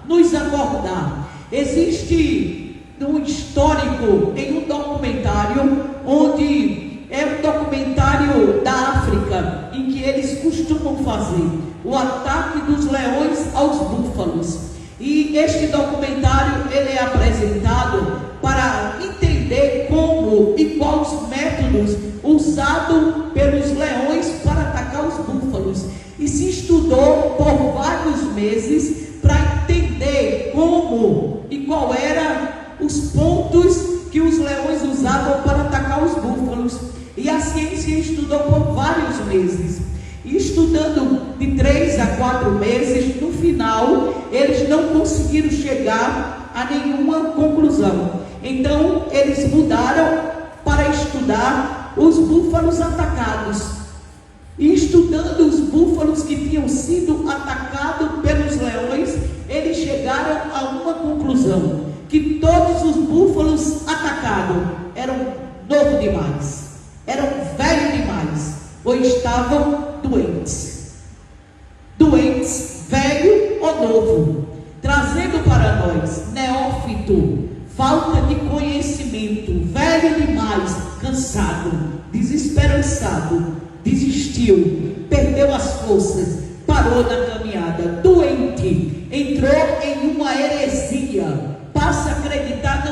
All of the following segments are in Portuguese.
nos acordar. Existe um histórico em um documentário, onde é um documentário da África, em que eles costumam fazer o ataque dos leões aos búfalos. E este documentário ele é apresentado para entender como e quais métodos usados pelos leões para atacar os búfalos. E se estudou por vários meses para entender como e qual eram os pontos que os leões usavam para atacar os búfalos. E a ciência estudou por vários meses. E estudando de 3 a 4 meses, no final, eles não conseguiram chegar a nenhuma conclusão. Então, eles mudaram para estudar os búfalos atacados. E estudando os búfalos que tinham sido atacados pelos leões, eles chegaram a uma conclusão: que todos os búfalos atacados eram novos demais, eram velhos demais, ou estavam doentes, velho ou novo, trazendo para nós neófito, falta de conhecimento, velho demais, cansado, desesperançado, desistiu, perdeu as forças, parou na caminhada, doente, entrou em uma heresia, passa a acreditar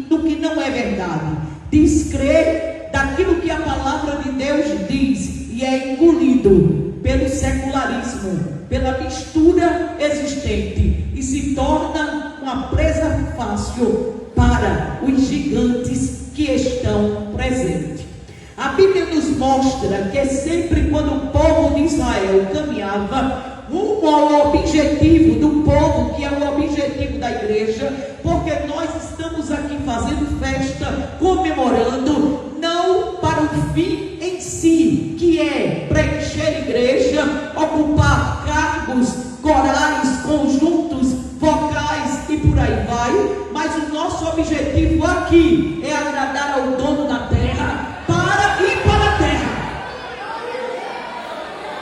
no que não é verdade, descrer daquilo que a palavra de Deus diz, e é engolido pelo secularismo, pela mistura existente, e se torna uma presa fácil para os gigantes que estão presentes. A Bíblia nos mostra que sempre quando o povo de Israel caminhava rumo ao objetivo do povo, que é o objetivo da igreja, porque nós estamos aqui fazendo festa, comemorando, não para o fim em si, que é preencher a igreja, ocupar cargos, corais, conjuntos, vocais e por aí vai, mas o nosso objetivo aqui é agradar ao dono da terra, para ir para a terra,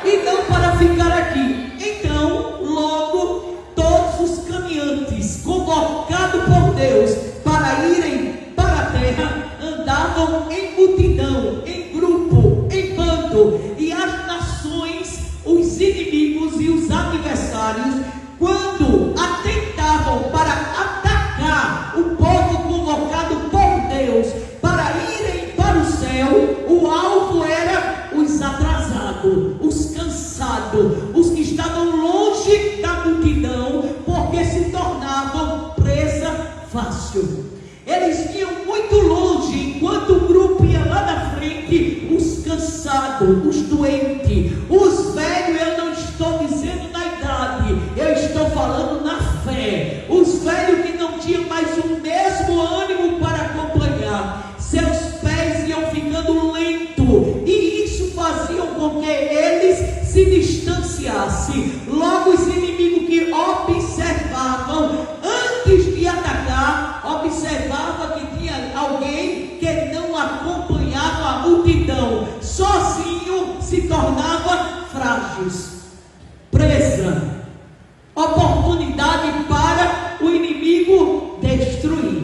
e não para ficar aqui. Então, logo, todos os caminhantes convocados por Deus para irem para a terra, andavam em multidão, em grupo, em bando, e as nações, os inimigos e os adversários, quando atentavam para atacar o povo convocado por Deus para irem para o céu, o alvo era os atrasados, os cansados, os que estavam longe da multidão, porque se tornavam presa fácil. Eles iam muito longe, enquanto o grupo ia lá na frente, os cansados, os doentes, os velhos. Eu não estou dizendo na idade, eu estou falando na fé. Os velhos que não tinham mais o mesmo ânimo para acompanhar, seus pés iam ficando lentos, e isso fazia com que eles se distanciassem. Logo, os inimigos que observavam antes de atacar, observava que tinha alguém que não acompanhava a multidão, sozinho se tornava frágeis, presa, oportunidade para o inimigo destruir.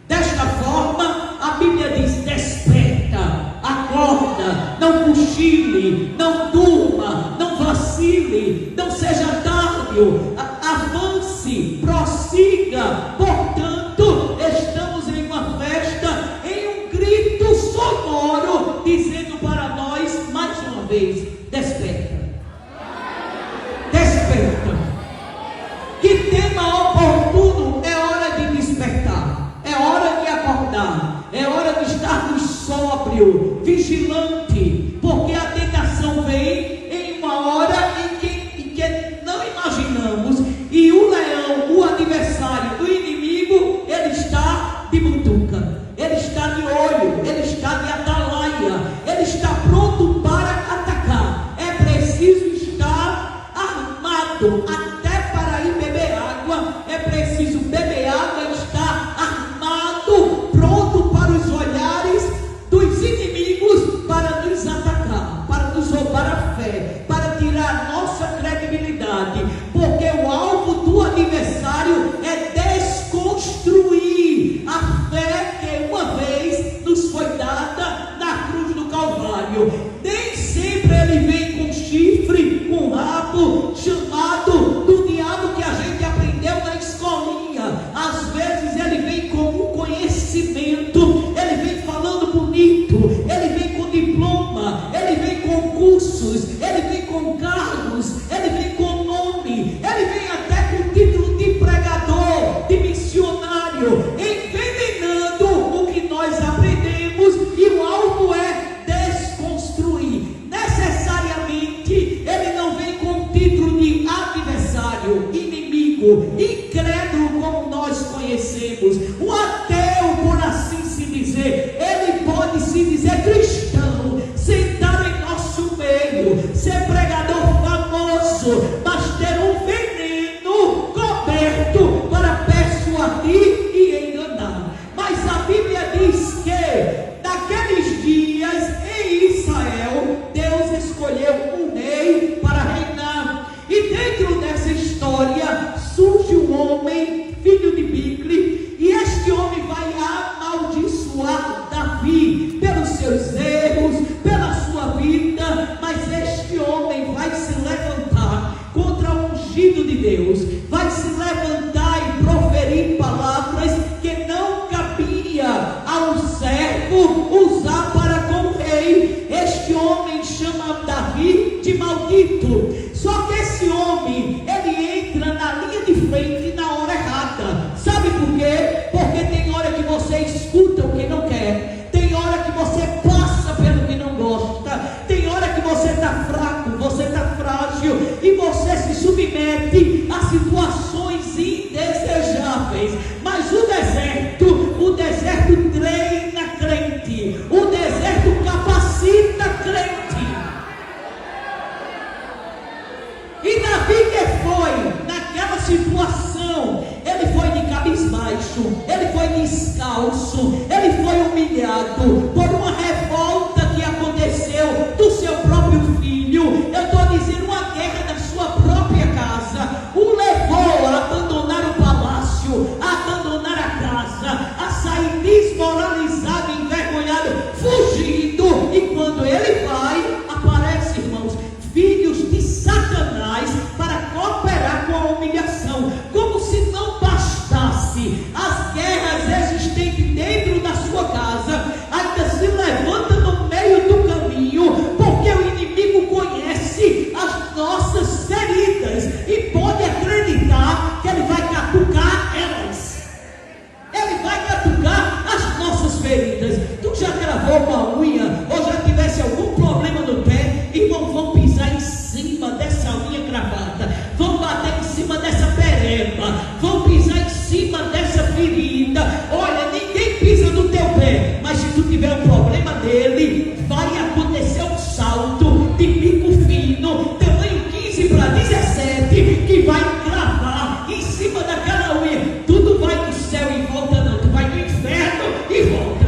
Desta forma, a Bíblia diz: desperta, acorda, não cochile, não durma, não vacile, não seja tardio, avance, prossiga. Portanto, estamos em uma festa, em um grito sonoro, dizendo para nós mais uma vez: desperta, desperta. Que tema oportuno! É hora de despertar, é hora de acordar, é hora de estarmos sóbrio, vigilante, porque a tentação vem em uma hora em que não imaginamos, e o leão, o adversário, o inimigo, ele está de butuca, ele está de olho, ele está de atalaia, ele está pronto para atacar. É preciso estar armado, até para ir beber água, é preciso beber água e estar armado, pronto para os olhares dos inimigos para nos atacar. adversário. Nem sempre ele vem com chifre, com rabo, chamado do diabo que a gente aprendeu na escolinha. Às vezes ele vem com um conhecimento, ele vem falando bonito, ele vem com diploma, ele vem com cursos, ele vem com cargos, ele vem com nome, ele vem até com título de pregador, de missionário, envenenando o que nós aprendemos, e o alvo é desconstruir. Necessariamente ele não vem com título de adversário, inimigo, incrédulo como nós conhecemos. O ateu, por assim se dizer, ele pode se dizer cristão, sentar em nosso meio, ser pregador famoso, mas ter um veneno coberto para persuadir e enganar. Mas a Bíblia diz que naqueles dias em Israel, Deus escolheu um rei para reinar, e dentro dessa história surge um homem, filho de Bicle, e este homem vai amaldiçoar Davi pelos seus erros, pela sua vida. Mas este homem vai se levantar contra o ungido de Deus, vai se levantar e proferir palavras que não cabia ao servo usar para com o rei. Este homem chama Davi de maldito. Só que esse homem, ele entra na linha de frente na hora errada. Sabe por quê? Porque tem hora que você escuta o que não quer, tem hora que você passa pelo que não gosta, tem hora que você está fraco, você está frágil, e você se submete a situações indesejáveis. Mas o deserto treina crente, o deserto capacita crente. E Davi, que foi naquela situação, ele foi de cabisbaixo, ele foi descalço, ele foi humilhado por uma revolta que aconteceu do seu próprio filho. Eu estou dizendo, uma guerra da sua própria casa o levou a abandonar o palácio, a abandonar a casa, a sair desmoralizado, envergonhado, fugindo. E quando ele vai, aparece, irmãos, filhos de Satanás para cooperar com a humilhação, como se não bastasse as guerras existentes dentro da sua casa, ainda se levanta no meio do caminho, porque o inimigo conhece as nossas feridas e pode acreditar que ele vai catucar elas, ele vai catucar as nossas feridas. Tu já gravou uma unha ou já tivesse algum problema no pé, irmão, vão pisar em cima dessa unha cravada, vão bater em cima dessa pereba, vão pisar em cima dessa ferida. Olha, ninguém pisa no teu pé, mas se tu tiver um problema dele, vai acontecer um salto de bico fino, tamanho 15 para 17, que vai cravar em cima daquela unha. Tu não vai no céu e volta não, tu vai no inferno e volta,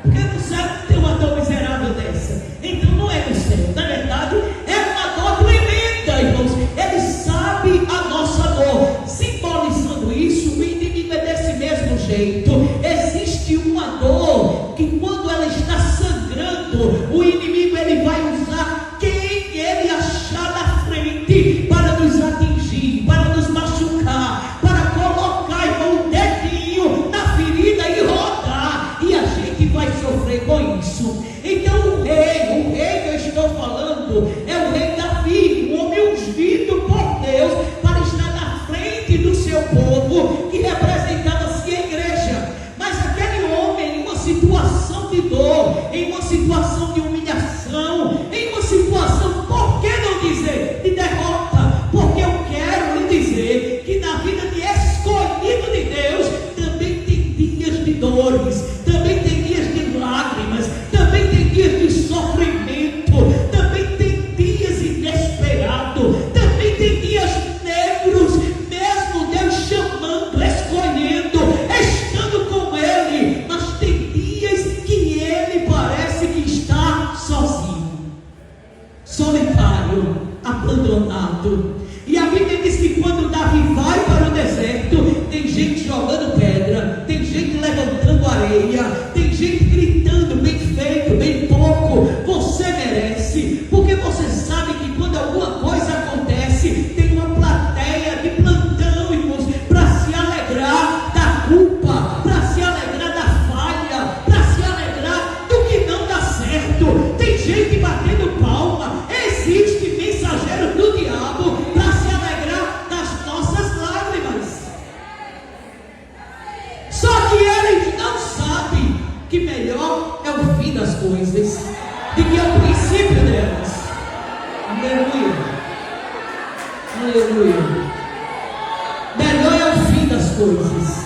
porque no céu não tem uma dor miserável dessa. Então não é no céu, na verdade é uma dor tremenda, irmãos. Ele sabe a nossa dor. Simbolizando isso, o inimigo é desse mesmo jeito. Existe uma dor que quando ela está sangrando, o inimigo ele vai usar quem ele achar na frente para nos atingir, para nos machucar, para colocar, irmão, o dedinho na ferida e rodar, e a gente vai sofrer com isso. Então o rei que eu estou falando é o rei Davi, um homem ungido por Deus para estar na frente do seu povo, que representava-se a igreja. Mas aquele homem, em uma situação de dor, em uma situação de humilhação, em uma situação, por que não dizer, de derrota? Porque eu quero lhe dizer que na vida de escolhido de Deus também tem dias de dores, também tem dias de lágrimas, também tem dias de sofrimento, também tem dias inesperados, também tem dias negros, mesmo Deus chamando, escolhendo, estando com Ele. Mas tem dias que Ele parece que está sozinho, solitário, abandonado. E a Bíblia diz que quando Davi vai para o deserto, tem gente jogando pedra, tem gente levantando areia, tem gente gritando, bem feito, bem pouco, você deserto, tem gente batendo palma, existe mensageiro do diabo para se alegrar das nossas lágrimas. Só que eles não sabem que melhor é o fim das coisas do que é o princípio delas. Aleluia. Aleluia. Melhor é o fim das coisas.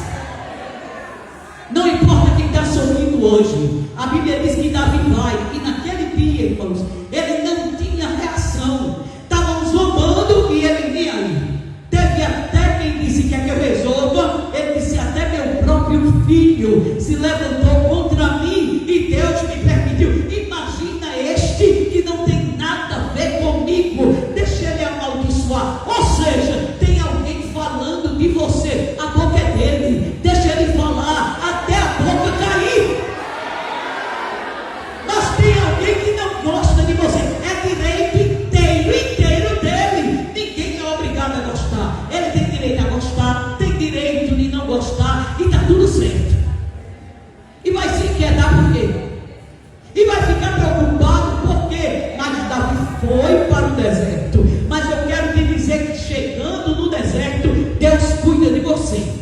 Não importa quem está sorrindo hoje. A Bíblia diz que Davi vai. E naquele dia, irmãos, ele não tinha reação. Estavam zombando e ele nem aí. Teve até quem disse: quer que eu resolva? Ele disse: até meu próprio filho se levantou contra mim e Deus me permitiu. Imagina este que não tem nada a ver comigo, deixa ele amaldiçoar. Ou seja, tem alguém falando de você, a boca é dele, deixa ele falar até a boca cair. Mas tem alguém que não gosta de você, é direito inteiro dele. Ninguém é obrigado a gostar. Ele tem direito a gostar, tem direito de não gostar, e está tudo certo. E vai se inquietar por quê? E vai ficar preocupado por quê? Mas Davi foi para o deserto. Mas eu quero te dizer que chegando no deserto, Deus cuida de você.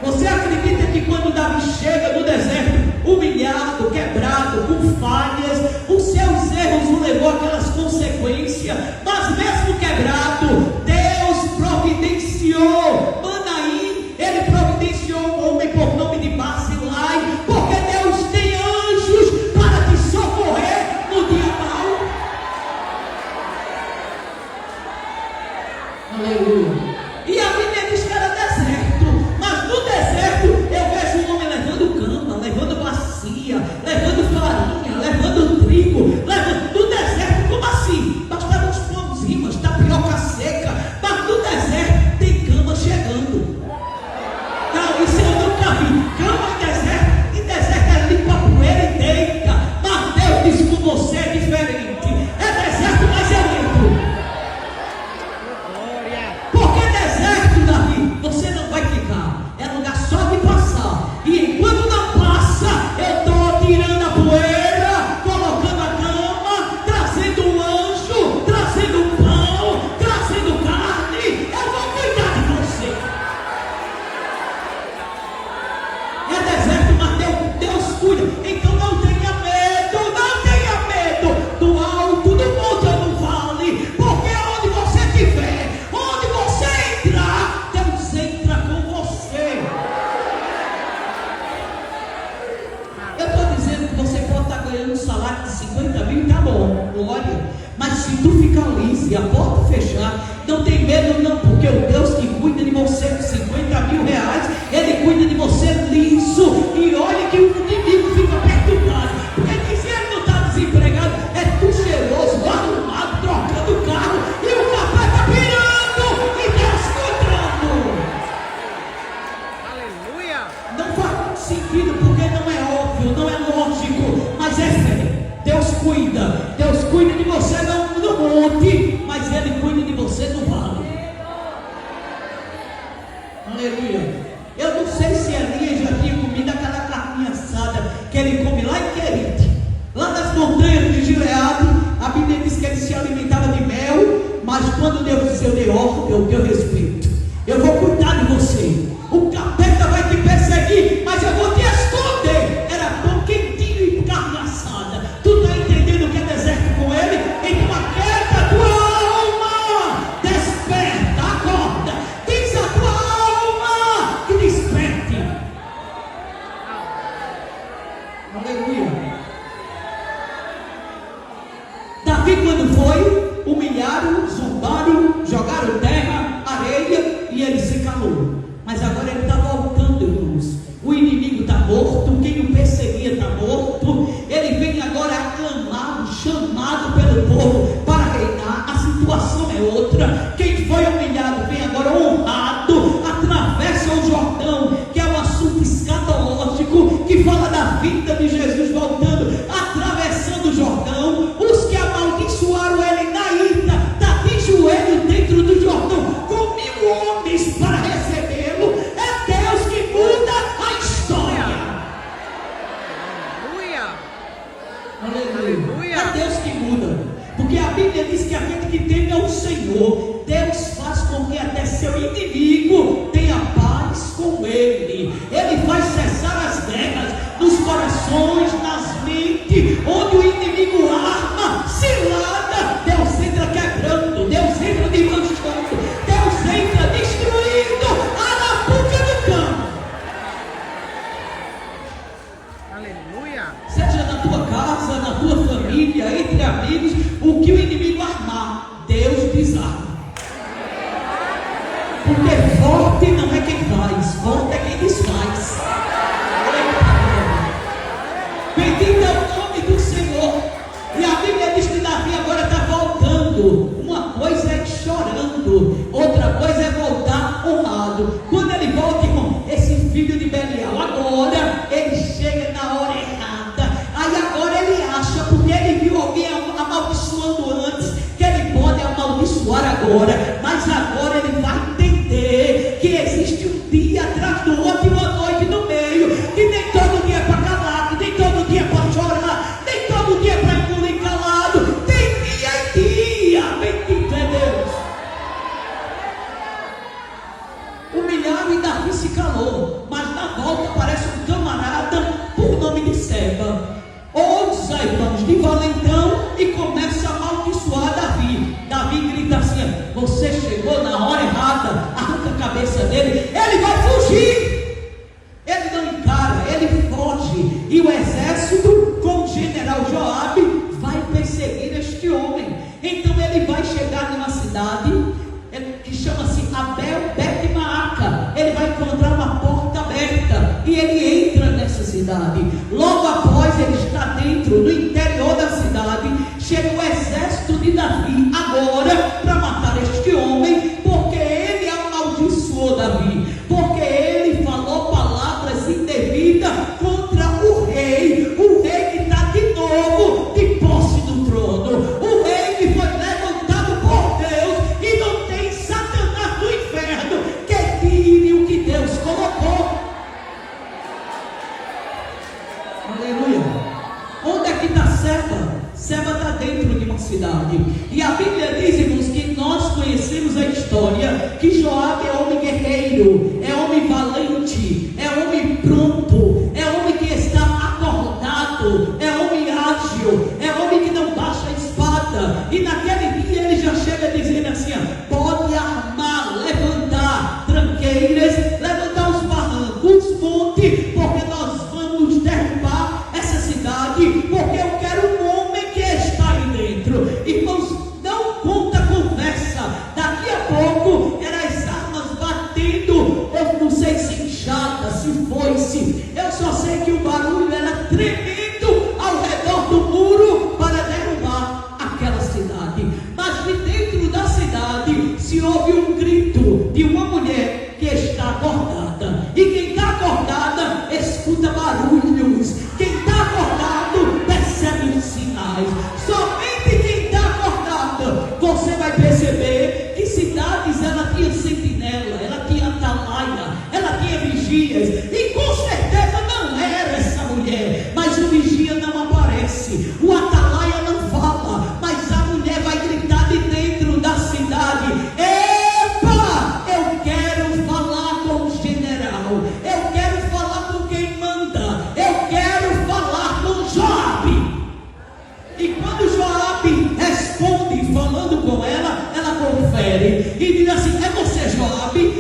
Você acredita que quando Davi chega no deserto, humilhado, quebrado, com falhas, os seus erros o levou àquelas consequências, mas mesmo quebrado, Deus providenciou Manaim, ele providenciou um homem por nome de Barzilai, porque Deus tem anjos para te socorrer no dia mau. Aleluia. E a Bíblia diz que era deserto, mas no deserto eu vejo um homem levando cama, levando bacia, levando farinha, levando trigo, no deserto. Como assim? Bastava uns pãozinhos, tapioca seca, mas no deserto tem cama chegando. Não, isso eu nunca vi. Cama em deserto é limpa a poeira e deita, mas Deus diz: com você é diferente. É deserto, mas eu entro. Porque deserto, Davi, você não vai ficar. É lugar só de passar. E enquanto não passa, eu estou tirando a poeira, colocando a cama, trazendo um anjo, trazendo um pão, trazendo carne. Eu vou cuidar de você. É deserto, mas Deus cuida. Então não tenha medo do alto, do monte ou do vale, porque onde você estiver, onde você entrar, Deus entra com você. Eu estou dizendo que você pode estar ganhando um salário de 50 mil, tá bom, glória. Mas se tu ficar liso e a porta fechar, não tem medo não, porque o Deus que cuida de você com 50 mil reais, Ele cuida de você liso. E olha que o inimigo fica perturbado, porque diz: ele não está desempregado, é tu cheiroso, arrumado, trocando carro, e o café está pirando, e Deus cuidando. Aleluia! Não faz sentido, porque não é óbvio, não é lógico, mas é fé. Deus cuida de você no monte, mas Ele cuida de você no vale. Aleluia. Eu não sei se Elias já tinha comido aquela carninha assada que ele come lá em Querite, lá nas montanhas de Gileade. A Bíblia diz que ele se alimentava de mel, mas quando Deus disse: eu dei ordem, eu dei respeito, eu vou cuidar de você. O capeta vai te perseguir, mas eu vou te esconder. Era pão quentinho e carne assada. Tu está entendendo o que é deserto com ele? Então aquieta tua alma, desperta, acorda, diz a tua alma que desperte. Aleluia. Davi, quando foi, humilharam, zombaram, jogaram terra, Aleluia. É Deus que muda. Porque a Bíblia diz que aquele que teme ao Senhor, Deus faz com que até seu inimigo tenha paz com ele. Ele faz cessar as guerras nos corações, nas mentes, onde o inimigo arma, cilada, Deus entra quebrando, Deus entra desmanchando, Deus entra destruindo a arapuca do campo. Aleluia. Seja na tua casa, na tua família, entre amigos, o que o inimigo armar, Deus desarma. Porque forte não é quem faz, forte é quem desfaz. Bendito é o nome do Senhor. E a Bíblia diz que Davi agora está voltando. Uma coisa é chorando, outra coisa é voltar honrado. Quando ele volta, irmão, esse filho de Belial, agora ele chega na hora errada. Aí agora ele acha, porque ele viu alguém amaldiçoando antes, que ele pode amaldiçoar agora. Mas agora ele vai entender que existe um dia atrás do outro e uma noite no meio, que nem todo dia é para calar, que nem todo dia é para chorar, nem todo dia é para engolir calado. Tem dia e dia. Bendito é Deus. Humilharam e Davi se calou, mas na volta aparece um camarada por nome de Seba. Ouça, irmãos, de valentão, e começa a amaldiçoar Davi. Davi grita assim: você chegou na hora errada. Arranca a cabeça dele, ele vai fugir. Ele não encara, ele foge. E o exército com o general Joabe vai perseguir este homem. Então ele vai chegar numa cidade que chama-se Abel Bet-Maaca. Ele vai encontrar uma porta aberta e ele entra nessa cidade. Logo após ele está dentro, no interior da cidade, chega o exército de Davi agora para matar este homem, porque ele amaldiçoou Davi, porque ele falou palavras indevidas contra o rei que está de novo de posse do trono, o rei que foi levantado por Deus, e não tem Satanás do inferno que tire o que Deus colocou. Aleluia. Onde é que está Seba? Seba está dentro de uma cidade. E a Bíblia diz, irmãos, que nós conhecemos a história, que Joabe é homem guerreiro, é homem valente, é homem pronto, é homem que está acordado, é homem ágil, é homem que não baixa a espada. E naquele dia ele já chega dizendo assim: pode armar, levantar tranqueiras, levantar os barrancos, os montes, porque nós vamos derrubar essa cidade, porque eu quero um homem que está aí dentro. Irmãos, não conta conversa. Daqui a pouco eram as armas batendo, eu não sei se enxada, se foice, eu só sei que o barulho era tremendo ao redor do muro para derrubar aquela cidade. Mas de dentro da cidade se ouve um grito de uma mulher que está acordada. E quem está acordada escuta barulhos. Quem está acordado percebe os sinais. Somente quem está acordado, você vai perceber que cidades ela tinha sentinela, ela tinha atalaia, ela tinha vigias, e com certeza não era essa mulher. Mas o vigia não aparece, o atalaia não fala, mas a mulher vai gritar de dentro da cidade: epa, eu quero falar com o general, eu quero falar com quem manda, eu quero falar com Joabe. E quando Joabe responde falando com ela, ela confere e diz assim: é você, Joabe?